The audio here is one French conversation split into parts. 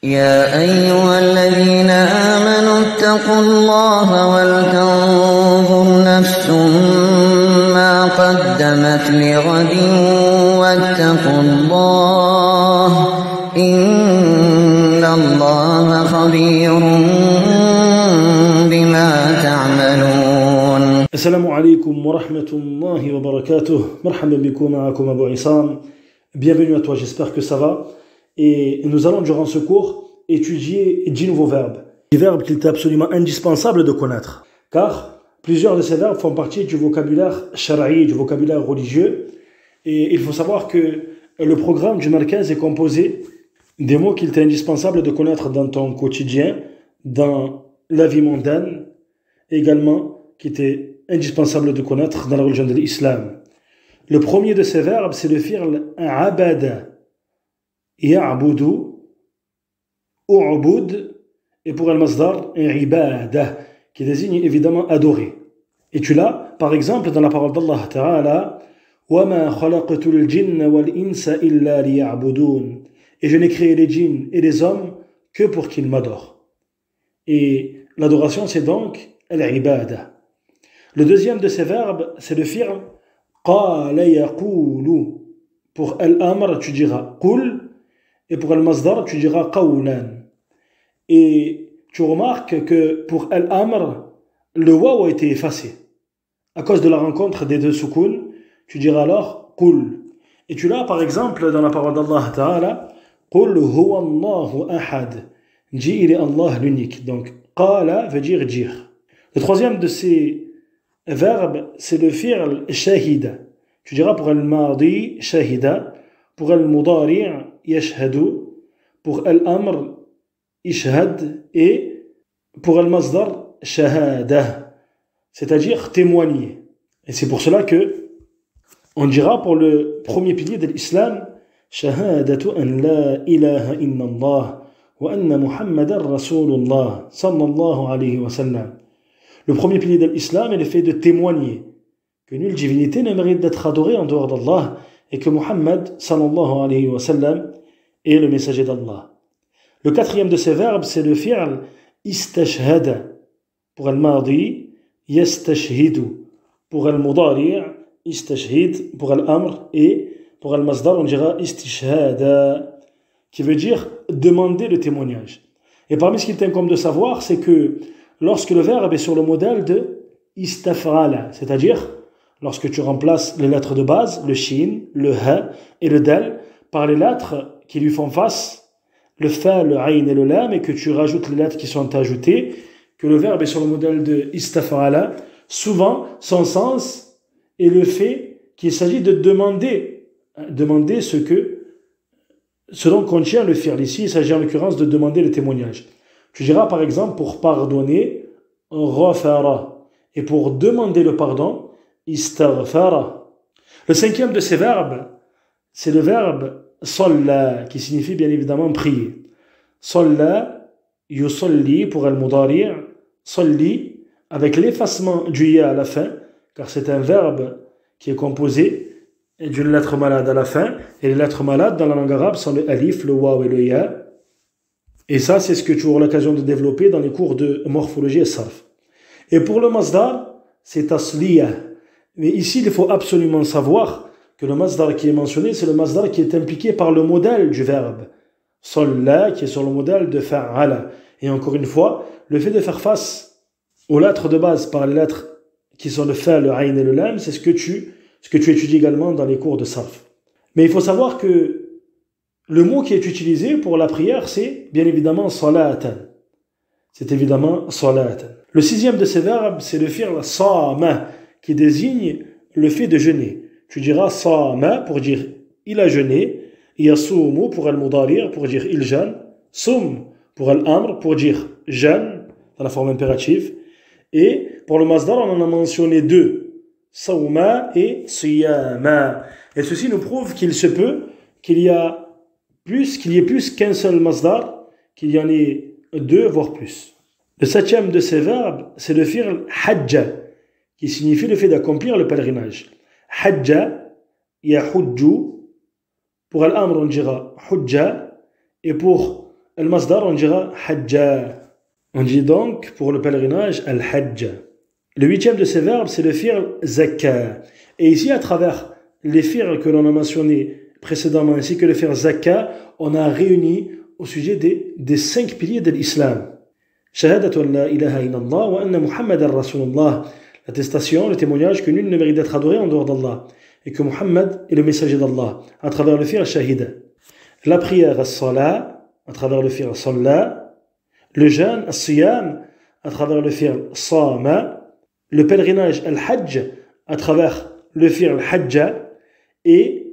يا أيها الذين آمنوا اتقوا الله ولتنظر نفس ما قدمت لغد واتقوا الله إن الله خبير بما تعملون. السلام عليكم ورحمة الله وبركاته. مرحبا بكم معكم أبو عصام. Bienvenue à toi, j'espère que ça va. Et nous allons durant ce cours étudier 10 nouveaux verbes. Des verbes qu'il est absolument indispensable de connaître. Car plusieurs de ces verbes font partie du vocabulaire shara'i, du vocabulaire religieux. Et il faut savoir que le programme du Markaz est composé des mots qu'il est indispensable de connaître dans ton quotidien, dans la vie mondaine, également qui était indispensable de connaître dans la religion de l'islam. Le premier de ces verbes, c'est le fi'l abada. Ya'budu, u'bud, et pour al-masdar, ibada, qui désigne évidemment adorer. Et tu l'as, par exemple, dans la parole d'Allah Ta'ala, وَمَا خَلَقْتُ الْجِنَّ وَالْإِنسَ إِلَّا لِيَعْبُدُونَ. Et je n'ai créé les djinns et les hommes que pour qu'ils m'adorent. Et l'adoration, c'est donc al-ibada. Le deuxième de ces verbes, c'est le fi'l qala yaqulu. Pour al-amr, tu diras qul, et pour al-masdar, tu diras qawlan. Et tu remarques que pour al-amr, le waw a été effacé. À cause de la rencontre des deux soukoun, tu diras alors qul. Et tu l'as par exemple dans la parole d'Allah Ta'ala, qul huwa Allahu ahad. Dis, il est Allah l'unique. Donc qala veut dire. Le troisième de ces verbes, c'est le fi'l shahida. Tu diras pour al-madi shahida, pour al-mudari' yashhadu, pour al-amr ishhad, et pour al-masdar shahada, c'est-à-dire témoigner. Et c'est pour cela que on dira pour le premier pilier de l'islam, shahadatu an la ilaha illallah wa anna muhammadan rasulullah sallallahu alayhi wa sallam. Le premier pilier de l'islam est le fait de témoigner que nulle divinité ne mérite d'être adorée en dehors d'Allah et que Muhammad sallallahu alayhi wa sallam est le messager d'Allah. Le quatrième de ces verbes, c'est le fi'l istashhada. Pour al-madi, yastashhidu. Pour al-mudari' istashhid. Pour al-amr, et pour al-masdar, on dira istishhada, qui veut dire demander le témoignage. Et parmi ce qu'il t'incombe de savoir, c'est que lorsque le verbe est sur le modèle de istaf'ala, c'est-à-dire lorsque tu remplaces les lettres de base, le shin, le ha et le dal, par les lettres qui lui font face, le fa, le ayn et le lam, et que tu rajoutes les lettres qui sont ajoutées, que le verbe est sur le modèle de istaf'ala, souvent son sens est le fait qu'il s'agit de demander ce dont contient le fi'l. Ici, il s'agit en l'occurrence de demander le témoignage. Tu diras par exemple pour pardonner, ghafara, et pour demander le pardon, istaghfara. Le cinquième de ces verbes, c'est le verbe salla, qui signifie bien évidemment prier. Salla, yusalli pour al-mudari', salli, avec l'effacement du ya à la fin, car c'est un verbe qui est composé d'une lettre malade à la fin, et les lettres malades dans la langue arabe sont le alif, le waw et le ya. Et ça, c'est ce que tu auras l'occasion de développer dans les cours de morphologie et sarf. Et pour le masdar, c'est tasliya. Mais ici, il faut absolument savoir que le masdar qui est mentionné, c'est le masdar qui est impliqué par le modèle du verbe. Salla, qui est sur le modèle de fa'ala. Et encore une fois, le fait de faire face aux lettres de base par les lettres qui sont le fa, le ayn et le lam, c'est ce que tu étudies également dans les cours de sarf. Mais il faut savoir que le mot qui est utilisé pour la prière, c'est bien évidemment salatan. C'est évidemment salatan. Le sixième de ces verbes, c'est le fi'l sama, qui désigne le fait de jeûner. Tu diras sama pour dire il a jeûné, yasumu pour al-mudari' pour dire il jeûne, sum pour al-amr pour dire jeûne dans la forme impérative, et pour le masdar on en a mentionné deux, sawma et siyama. Et ceci nous prouve qu'il se peut qu'il y ait plus qu'un seul masdar, qu'il y en ait deux voire plus. Le septième de ces verbes, c'est le fi'l hajja, qui signifie le fait d'accomplir le pèlerinage. Hajja, yahujju, pour al-amr on dira hujja, et pour le masdar, on dira hajja. On dit donc pour le pèlerinage al-hajj. Le huitième de ces verbes, c'est le fi'l zakka. Et ici, à travers les fi'ls que l'on a mentionnés précédemment, ainsi que le fi'l zakka, on a réuni au sujet des 5 piliers de l'islam. Shahadatu an la ilaha illallah wa anna Muhammadan Rasulullah. L'attestation, le témoignage que nul ne mérite d'être adoré en dehors d'Allah. Et que Muhammad est le messager d'Allah. À travers le fi'l shahid. La prière as-salat, à travers le fi'l salla. Le jeûne as-siyam, à travers le fi'l sama. Le pèlerinage al-hajj, à travers le fi'l hajja. Et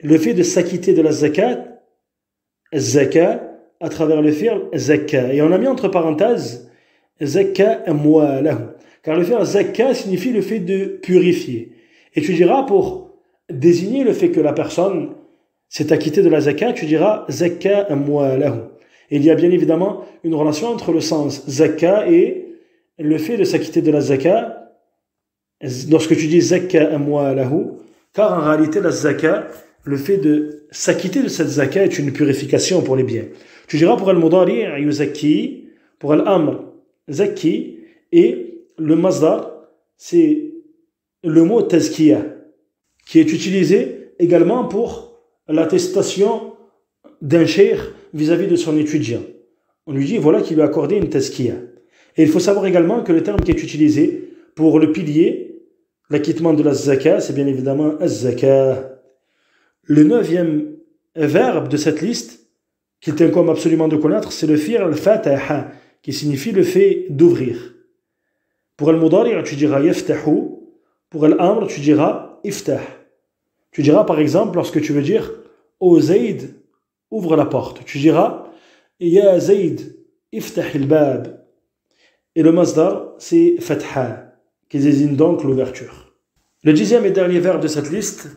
le fait de s'acquitter de la zakat, zaka, à travers le fi'l zakka. Et on a mis entre parenthèses zakka amwalahu. Car le fi'l zakka signifie le fait de purifier. Et tu diras, pour désigner le fait que la personne s'est acquittée de la zakat, tu diras zakka amwalahu. Et il y a bien évidemment une relation entre le sens zakka et le fait de s'acquitter de la zakat. Lorsque tu dis zakka amwalahu, car en réalité la zakat, le fait de s'acquitter de cette zakat est une purification pour les biens. Tu diras pour al-mudari' yuzakki, pour al-amr zakki, et le masdar, c'est le mot tazkiya, qui est utilisé également pour l'attestation d'un cheikh vis-à-vis de son étudiant. On lui dit voilà qu'il lui a accordé une tazkiya. Et il faut savoir également que le terme qui est utilisé pour le pilier, l'acquittement de la zakat, c'est bien évidemment az-zakat. Le 9e verbe de cette liste, qu'il t'incombe absolument de connaître, c'est le fi'l al-fataha, qui signifie le fait d'ouvrir. Pour al-mudari', tu diras yaftahu. Pour al-amr, tu diras iftah. Tu diras par exemple, lorsque tu veux dire ô Zayd, ouvre la porte. Tu diras ya Zayd, iftah al-bab. Et le masdar, c'est fatha, qui désigne donc l'ouverture. Le 10e et dernier verbe de cette liste,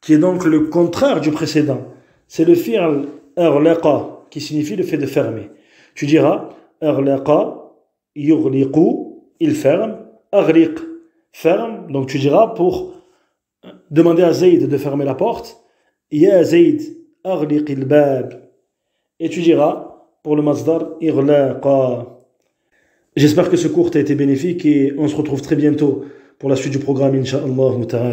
qui est donc le contraire du précédent, c'est le fi'l aghlaqa, qui signifie le fait de fermer. Tu diras aghlaqa, yughliqu, il ferme, aghliq, ferme. Donc tu diras pour demander à Zayd de fermer la porte, ya Zayd, aghliq al-bab. Et tu diras pour le masdar ighlaqa. J'espère que ce cours t'a été bénéfique et on se retrouve très bientôt pour la suite du programme, incha'Allah ta'ala.